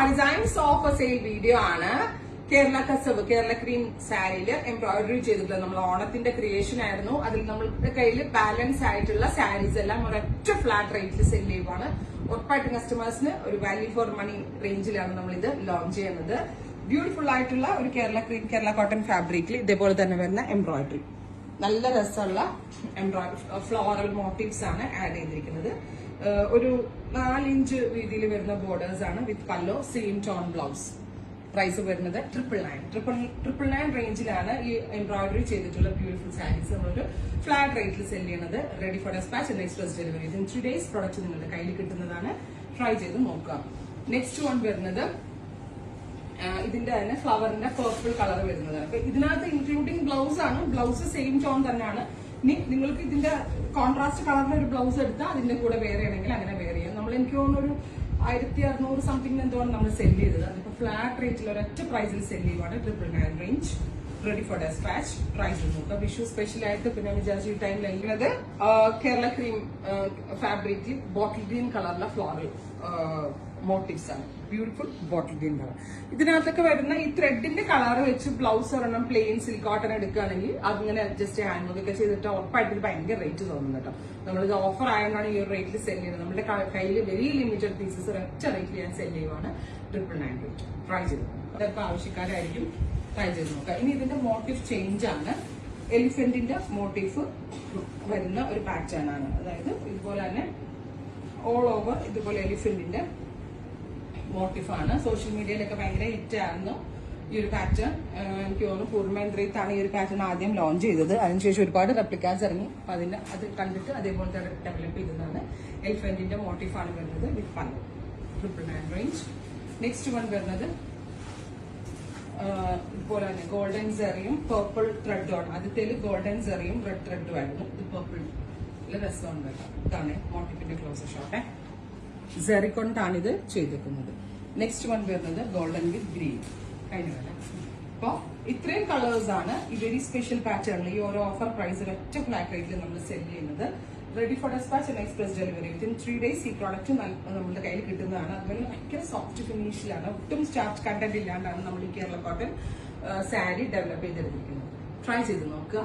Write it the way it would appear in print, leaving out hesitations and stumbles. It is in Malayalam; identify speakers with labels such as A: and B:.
A: ഡിസൈൻസ് ഓഫ് സെയിൽ വീഡിയോ ആണ്. കേരള കസവ് കേരള ക്രീം സാരിയിൽ എംബ്രോയിഡറി ചെയ്തിട്ടുള്ള നമ്മൾ ഓണത്തിന്റെ ക്രിയേഷൻ ആയിരുന്നു. അതിൽ നമ്മളുടെ കയ്യിൽ ബാലൻസ് ആയിട്ടുള്ള സാരീസ് എല്ലാം ഒരൊറ്റ ഫ്ലാറ്റ് റേറ്റിൽ സെല് ചെയ്യുവാണ്. ഉറപ്പായിട്ടും കസ്റ്റമേഴ്സിന് ഒരു വാല്യൂ ഫോർ മണി റേഞ്ചിലാണ് നമ്മൾ ഇത് ലോഞ്ച് ചെയ്യുന്നത്. ബ്യൂട്ടിഫുൾ ആയിട്ടുള്ള ഒരു കേരള ക്രീം കേരള കോട്ടൺ ഫാബ്രിക്കിൽ ഇതേപോലെ തന്നെ വരുന്ന എംബ്രോയിഡറി, നല്ല രസമുള്ള എംബ്രോയിഡറി ഫ്ലോറൽ മോട്ടീവ്സ് ആണ് ആഡ് ചെയ്തിരിക്കുന്നത്. ഒരു 4 ഇഞ്ച് വീതിയിൽ വരുന്ന ബോർഡേഴ്സ് ആണ് വിത്ത് പല്ലോ, സെയിം ടോൺ ബ്ലൗസ്. പ്രൈസ് വരുന്നത് 999 റേഞ്ചിലാണ് ഈ എംബ്രോയിഡറി ചെയ്തിട്ടുള്ള ബ്യൂട്ടിഫുൾ സാരീസ് നമ്മളൊരു ഫ്ലാറ്റ് റേറ്റിൽ സെല് ചെയ്യുന്നത്. Ready for dispatch and express delivery. Within 3 days product നിങ്ങളുടെ കയ്യിൽ കിട്ടുന്നതാണ്. ട്രൈ ചെയ്ത് നോക്കാം. നെക്സ്റ്റ് വൺ വരുന്നത് ഇതിന്റെ തന്നെ ഫ്ലവറിന്റെ പേർപ്പിൾ കളർ വരുന്നത്. അപ്പൊ ഇതിനകത്ത് ഇൻക്ലൂഡിംഗ് ബ്ലൗസ് ആണ്. ബ്ലൗസ് സെയിം ടോൺ തന്നെയാണ്. ഇനി നിങ്ങൾക്ക് ഇതിന്റെ കോൺട്രാസ്റ്റ് കളറിന്റെ ഒരു ബ്ലൗസ് എടുത്താൽ അതിന്റെ കൂടെ വേറെ ആണെങ്കിൽ അങ്ങനെ വേറെ ചെയ്യാം. നമ്മൾ എനിക്ക് തോന്നുന്നു ഒരു 1600 സംതിങ് എന്തോണം നമ്മൾ സെല് ചെയ്തത്. അതിപ്പോ ഫ്ലാറ്റ് റേറ്റിൽ ഒരൊറ്റ പ്രൈസിൽ സെല് ചെയ്യുവാണ്. 999 range. Ready for dispatch. Price നോക്കാം. വിഷു സ്പെഷ്യൽ ആയിട്ട് പിന്നെ വിചാരിച്ച ഈ ടൈമിൽ എഴുതുന്നത് കേരള ക്രീം ഫാബ്രിക്കിൽ ബോട്ടിൽ ഗ്രീൻ കളറിലെ ഫ്ലോറൽ മോട്ടീവ്സ് ആണ്. Beautiful bottle green colour. ഇതിനകത്തൊക്കെ വരുന്ന ഈ ത്രെഡിന്റെ കളർ വെച്ച് ബ്ലൗസ് ഒരെണ്ണം പ്ലെയിൻ സിൽക്ക് കോട്ടൺ എടുക്കുകയാണെങ്കിൽ അതിങ്ങനെ അഡ്ജസ്റ്റ് ഹാൻഡ് വർക്ക് ഒക്കെ ചെയ്തിട്ട് ഉറപ്പായിട്ട് ഭയങ്കര റേറ്റ് തോന്നുന്നു കേട്ടോ. നമ്മളിത് ഓഫർ ആയതുകൊണ്ടാണ് ഈ ഒരു റേറ്റിൽ സെല് ചെയ്യുന്നത്. നമ്മുടെ കയ്യിൽ വെരി ലിമിറ്റഡ് പീസസ് ഒരൊറ്റ റേറ്റിൽ ഞാൻ സെല് ചെയ്യുവാണ്. 999 റേറ്റ്. ട്രൈ ചെയ്ത് ചിലപ്പോൾ ആവശ്യക്കാരായിരിക്കും. ട്രൈ ചെയ്ത് നോക്കാം. ഇനി ഇതിന്റെ മോട്ടീവ് ചേഞ്ച് ആണ്. എലിഫന്റിന്റെ മോട്ടീവ് വരുന്ന ഒരു പാറ്റേൺ ആണ്. അതായത് ഇതുപോലെ തന്നെ ഓൾ ഓവർ ഇതുപോലെ എലിഫന്റിന്റെ മോട്ടീഫാണ്. സോഷ്യൽ മീഡിയയിലൊക്കെ ഭയങ്കര ഹിറ്റ് ആയിരുന്നു ഈ ഒരു പാറ്റേൺ. എനിക്ക് തോന്നുന്നു പൂർണ്ണമന്ത്രിത്താണ് ഈ ഒരു പാറ്റേൺ ആദ്യം ലോഞ്ച് ചെയ്തത്. അതിനുശേഷം ഒരുപാട് റെപ്ലിക്കാസ് ഇറങ്ങി. അപ്പൊ അത് കണ്ടിട്ട് അതേപോലത്തെ ഡെവലപ്പ് ചെയ്തതാണ്. എലിഫന്റിന്റെ മോട്ടീഫാണ് വരുന്നത് വിത്ത് പല്ലോ. 999 റേഞ്ച്. നെക്സ്റ്റ് വൺ വരുന്നത് ഇതുപോലെ തന്നെ ഗോൾഡൻ സെറിയും പേർപ്പിൾ ത്രെഡുമാണ്. ആദ്യത്തേല് ഗോൾഡൻ സെറിയും റെഡ് ത്രെഡും ആയിരുന്നു. ഇത് പേർപ്പിൾ രസമുണ്ട് കേട്ടോ. ഇതാണ് മോട്ടീഫിന്റെ ക്ലോസ് ഷോട്ടെ. സെറി കൊണ്ടാണ് ഇത് ചെയ്തിരിക്കുന്നത്. നെക്സ്റ്റ് വൺ വരുന്നത് ഗോൾഡൻ വിത്ത് ഗ്രീൻ. കഴിഞ്ഞ അപ്പൊ ഇത്രയും കളേഴ്സ് ആണ് ഈ വെരി സ്പെഷ്യൽ പാറ്റേണിൽ ഈ ഓരോ ഓഫർ പ്രൈസ് ഒറ്റ ഫ്ലാറ്റ് റേറ്റിൽ നമ്മൾ സെല് ചെയ്യുന്നത്. Ready for dispatch and express delivery. Within 3 days ഈ പ്രോഡക്റ്റ് നമ്മുടെ കയ്യിൽ കിട്ടുന്നതാണ്. അതുപോലെ ഭയങ്കര സോഫ്റ്റ് ഫിനിഷിലാണ്. ഒട്ടും സ്റ്റാർച്ച് കണ്ടന്റ് ഇല്ലാണ്ടാണ് നമ്മൾ ഈ കേരള കോട്ടൺ സാരി ഡെവലപ്പ് ചെയ്തെടുത്തിരിക്കുന്നത്. ട്രൈ ചെയ്ത് നോക്കുക.